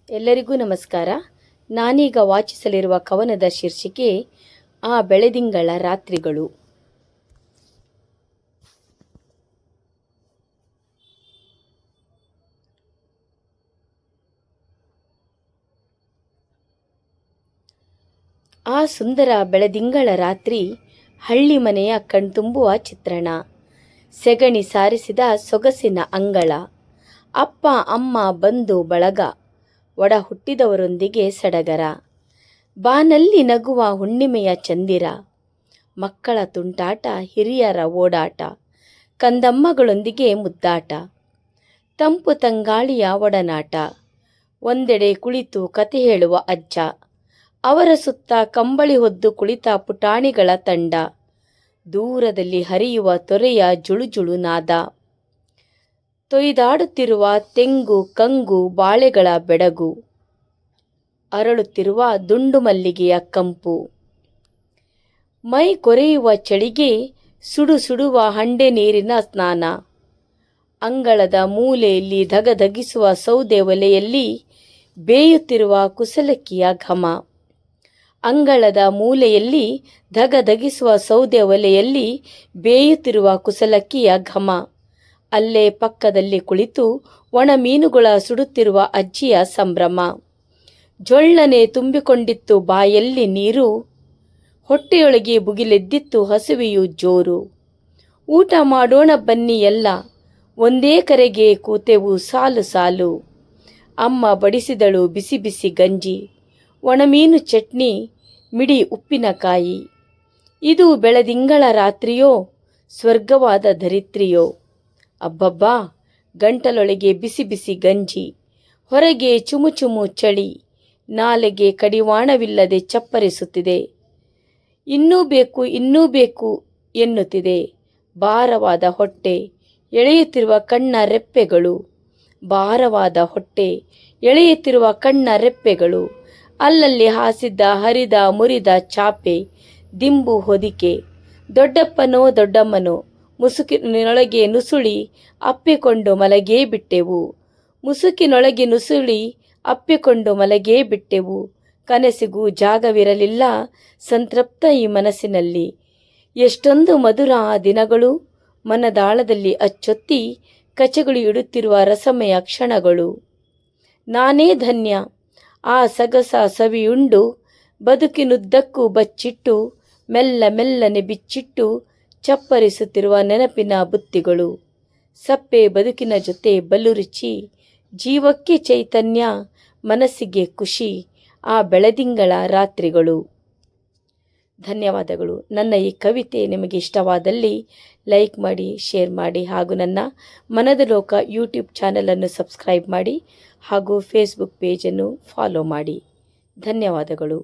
ಎಲ್ಲರಿಗೂ ನಮಸ್ಕಾರ. ನಾನೀಗ ವಾಚಿಸಲಿರುವ ಕವನದ ಶೀರ್ಷಿಕೆ ಆ ಬೆಳದಿಂಗಳ ರಾತ್ರಿಗಳು. ಆ ಸುಂದರ ಬೆಳದಿಂಗಳ ರಾತ್ರಿ ಹಳ್ಳಿ ಮನೆಯ ಕಣ್ತುಂಬುವ ಚಿತ್ರಣ. ಸೆಗಣಿ ಸಾರಿಸಿದ ಸೊಗಸಿನ ಅಂಗಳ. ಅಪ್ಪ ಅಮ್ಮ ಬಂಧು ಬಳಗ, ಒಡ ಹುಟ್ಟಿದವರೊಂದಿಗೆ ಸಡಗರ. ಬಾನಲ್ಲಿ ನಗುವ ಹುಣ್ಣಿಮೆಯ ಚಂದಿರ. ಮಕ್ಕಳ ತುಂಟಾಟ, ಹಿರಿಯರ ಓಡಾಟ, ಕಂದಮ್ಮಗಳೊಂದಿಗೆ ಮುದ್ದಾಟ. ತಂಪು ತಂಗಾಳಿಯ ಒಡನಾಟ. ಒಂದೆಡೆ ಕುಳಿತು ಕತೆ ಹೇಳುವ ಅಜ್ಜ, ಅವರ ಸುತ್ತ ಕಂಬಳಿ ಹೊದ್ದು ಕುಳಿತ ಪುಟಾಣಿಗಳ ತಂಡ. ದೂರದಲ್ಲಿ ಹರಿಯುವ ತೊರೆಯ ಜುಳುಜುಳು ನಾದ. ತೊಯ್ದಾಡುತ್ತಿರುವ ತೆಂಗು ಕಂಗು ಬಾಳೆಗಳ ಬೆಡಗು. ಅರಳುತ್ತಿರುವ ದುಂಡು ಮಲ್ಲಿಗೆಯ ಕಂಪು. ಮೈ ಕೊರೆಯುವ ಚಳಿಗೆ ಸುಡು ಸುಡುವ ಹಂಡೆ ನೀರಿನ ಸ್ನಾನ. ಅಂಗಳದ ಮೂಲೆಯಲ್ಲಿ ಧಗಧಗಿಸುವ ಸೌದೆ ಒಲೆಯಲ್ಲಿ ಬೇಯುತ್ತಿರುವ ಕುಸಲಕ್ಕಿಯ ಘಮ. ಅಂಗಳದ ಮೂಲೆಯಲ್ಲಿ ಧಗಧಗಿಸುವ ಸೌದೆ ಒಲೆಯಲ್ಲಿ ಬೇಯುತ್ತಿರುವ ಕುಸಲಕ್ಕಿಯ ಘಮ. ಅಲ್ಲೇ ಪಕ್ಕದಲ್ಲಿ ಕುಳಿತು ಒಣ ಮೀನುಗಳ ಸುಡುತ್ತಿರುವ ಅಜ್ಜಿಯ ಸಂಭ್ರಮ. ಜೊಳ್ಳನೆ ತುಂಬಿಕೊಂಡಿತ್ತು ಬಾಯಲ್ಲಿ ನೀರು. ಹೊಟ್ಟೆಯೊಳಗೆ ಭುಗಿಲೆದ್ದಿತ್ತು ಹಸುವೆಯು ಜೋರು. ಊಟ ಮಾಡೋಣ ಬನ್ನಿ ಎಲ್ಲ, ಒಂದೇ ಕರೆಗೆ ಕೂತೆವು ಸಾಲು ಸಾಲು. ಅಮ್ಮ ಬಡಿಸಿದಳು ಬಿಸಿ ಬಿಸಿ ಗಂಜಿ, ಒಣಮೀನು ಚಟ್ನಿ, ಮಿಡಿ ಉಪ್ಪಿನಕಾಯಿ. ಇದು ಬೆಳದಿಂಗಳ ರಾತ್ರಿಯೋ, ಸ್ವರ್ಗವಾದ ಧರಿತ್ರಿಯೋ. ಅಬ್ಬಬ್ಬಾ, ಗಂಟಲೊಳಗೆ ಬಿಸಿ ಬಿಸಿ ಗಂಜಿ, ಹೊರಗೆ ಚುಮು ಚುಮು ಚಳಿ. ನಾಲೆಗೆ ಕಡಿವಾಣವಿಲ್ಲದೆ ಚಪ್ಪರಿಸುತ್ತಿದೆ. ಇನ್ನೂ ಬೇಕು ಎನ್ನುತ್ತಿದೆ. ಭಾರವಾದ ಹೊಟ್ಟೆ, ಎಳೆಯುತ್ತಿರುವ ಕಣ್ಣ ರೆಪ್ಪೆಗಳು. ಭಾರವಾದ ಹೊಟ್ಟೆ, ಎಳೆಯುತ್ತಿರುವ ಕಣ್ಣ ರೆಪ್ಪೆಗಳು. ಅಲ್ಲಲ್ಲಿ ಹಾಸಿದ್ದ ಹರಿದ ಮುರಿದ ಚಾಪೆ, ದಿಂಬು ಹೊದಿಕೆ. ದೊಡ್ಡಪ್ಪನೋ ದೊಡ್ಡಮ್ಮನೋ ಮುಸುಕಿನೊಳಗೆ ನುಸುಳಿ ಅಪ್ಪಿಕೊಂಡು ಮಲಗೇ ಬಿಟ್ಟೆವು. ಮುಸುಕಿನೊಳಗೆ ನುಸುಳಿ ಅಪ್ಪಿಕೊಂಡು ಮಲಗೇ ಬಿಟ್ಟೆವು. ಕನಸಿಗೂ ಜಾಗವಿರಲಿಲ್ಲ ಸಂತೃಪ್ತ ಈ ಮನಸ್ಸಿನಲ್ಲಿ. ಎಷ್ಟೊಂದು ಮಧುರ ಆ ದಿನಗಳು, ಮನದಾಳದಲ್ಲಿ ಅಚ್ಚೊತ್ತಿ ಕಚಗುಳಿ ಇಡುತ್ತಿರುವ ರಸಮಯ ಕ್ಷಣಗಳು. ನಾನೇ ಧನ್ಯ, ಆ ಸಗಸ ಸವಿಯುಂಡು ಬದುಕಿನುದ್ದಕ್ಕೂ ಬಚ್ಚಿಟ್ಟು ಮೆಲ್ಲ ಮೆಲ್ಲನೆ ಬಿಚ್ಚಿಟ್ಟು ಚಪ್ಪರಿಸುತ್ತಿರುವ ನೆನಪಿನ ಬುತ್ತಿಗಳು. ಸಪ್ಪೆ ಬದುಕಿನ ಜೊತೆ ಬಲು ರುಚಿ, ಜೀವಕ್ಕೆ ಚೈತನ್ಯ, ಮನಸ್ಸಿಗೆ ಖುಷಿ, ಆ ಬೆಳದಿಂಗಳ ರಾತ್ರಿಗಳು. ಧನ್ಯವಾದಗಳು. ನನ್ನ ಈ ಕವಿತೆ ನಿಮಗೆ ಇಷ್ಟವಾದಲ್ಲಿ ಲೈಕ್ ಮಾಡಿ, ಶೇರ್ ಮಾಡಿ, ಹಾಗೂ ನನ್ನ ಮನದ ಲೋಕ ಯೂಟ್ಯೂಬ್ ಚಾನಲನ್ನು ಸಬ್ಸ್ಕ್ರೈಬ್ ಮಾಡಿ, ಹಾಗೂ ಫೇಸ್ಬುಕ್ ಪೇಜನ್ನು ಫಾಲೋ ಮಾಡಿ. ಧನ್ಯವಾದಗಳು.